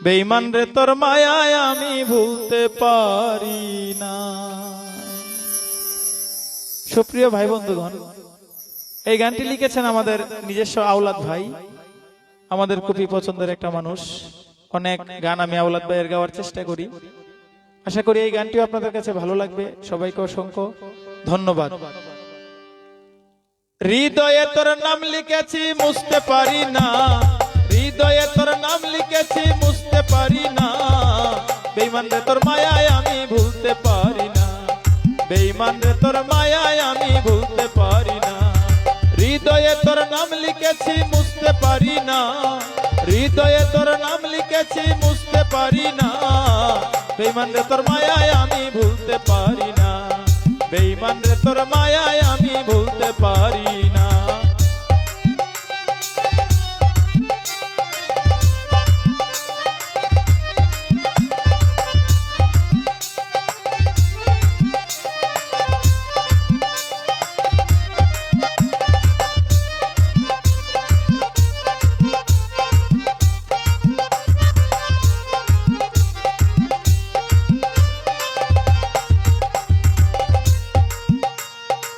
বেঈমান রে তোর মায়ায় আমি ভুলতে পারি না। সুপ্রিয় ভাই বন্ধুগণ, এই গানটি লিখেছেন আমাদের নিজস্ব আওলাদ ভাই, আমাদের খুবই পছন্দের একটা মানুষ। অনেক গান আমি আওলাদ ভাইয়ের গাওয়ার চেষ্টা করি। আশা করি এই গানটিও আপনাদের কাছে ভালো লাগবে। সবাইকে অসংখ্য ধন্যবাদ। হৃদয়ে তোর নাম লিখেছি মুছতে পারি না, হৃদয়ে তোর নাম লিখেছি মুছতে পারি না। বেঈমান রে তোর মায়ায় আমি ভুলতে পারি না, বেঈমান রে তোর মায়ায় আমি ভুলতে পারি না। হৃদয়ে তোর নাম লিখেছি মুছতে পারি না, হৃদয়ে তোর নাম লিখেছি মুছতে পারি না। বেঈমান রে তোর মায়ায় আমি ভুলতে পারি না, বেঈমান রে তোর মায়ায় আমি ভুলতে পারি না।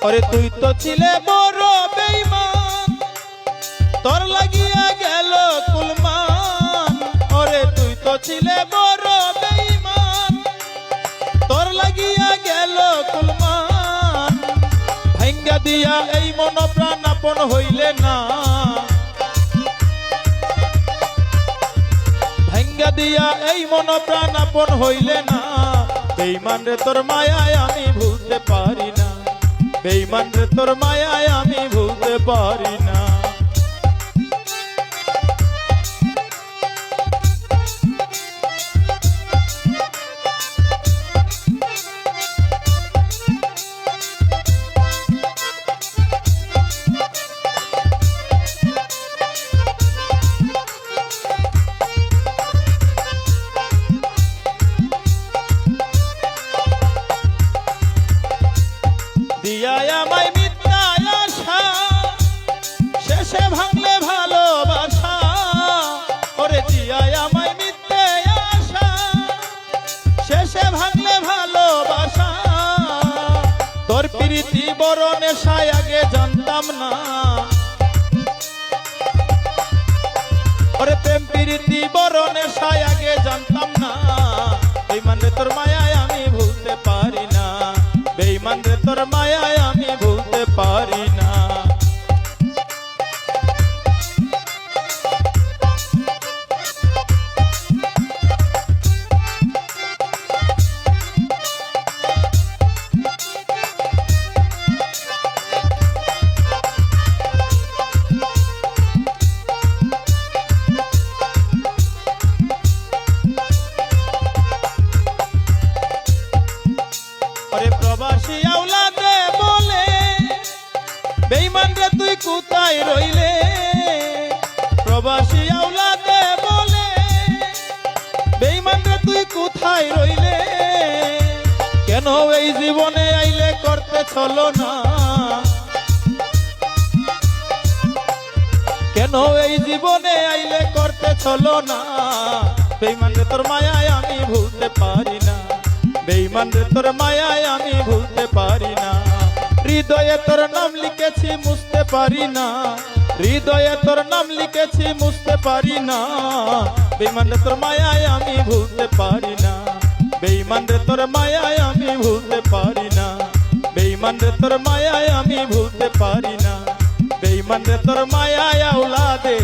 ওরে তুই তো ছিলে বড় বেঈমান, তোর লাগিয়া গেল কুলমান। ওরে তুই তো ছিলে বড় বেঈমান, তোর লাগিয়া গেল কুলমান। ভাঙ্গা দিয়া এই মন প্রাণ আপন হইলে না, ভাঙ্গা দিয়া এই মন প্রাণ আপন হইলে না। বেঈমান রে তোর মায়ায় আমি ভুলতে পারি না, বেঈমান রে তোর মায়ায় আমি ভুলতে পারি না। দিয়ায় আমায় মিথ্যা আশা, শেষে ভাঙলে ভালোবাসা। ওরে দিয়ায় আমায় মিথ্যা আশা, শেষে ভাঙলে ভালোবাসা। তোর প্রীতি বড় নেশায় আগে জানতাম না, ওরে প্রেম প্রীতি বড় নেশায় আগে জানতাম না। বেঈমান রে তোর মায়ায় আমি ভুলতে পারি না, বেঈমান রে তোর মায়ায় আমি ভুলতে পারি না। ওরে প্রবাসী আওলাদে বলে, বেঈমান রে তুই কোথায় রইলে। প্রবাসী আওলাদে বলে, বেঈমান রে তুই কোথায় রইলে। কেন এই জীবনে আইলে করতে চলো না, কেন এই জীবনে আইলে করতে চলো না। বেঈমান রে তোর মায়ায় আমি ভুলতে পারি না, বেঈমান রে তোর মায়ায় আমি ভুলতে পারি না। হৃদয়ে তোর নাম লিখেছি মুছতে পারি না, হৃদয়ে তোর নাম লিখেছি মুছতে পারি না। বেঈমান রে তোর মায়ায় আমি ভুলতে পারি না, বেঈমান রে তোর মায়ায় আমি ভুলতে পারি না, বেঈমান রে তোর মায়ায় আমি ভুলতে পারি না। বেঈমান রে তোর মায়ায় আওলাদে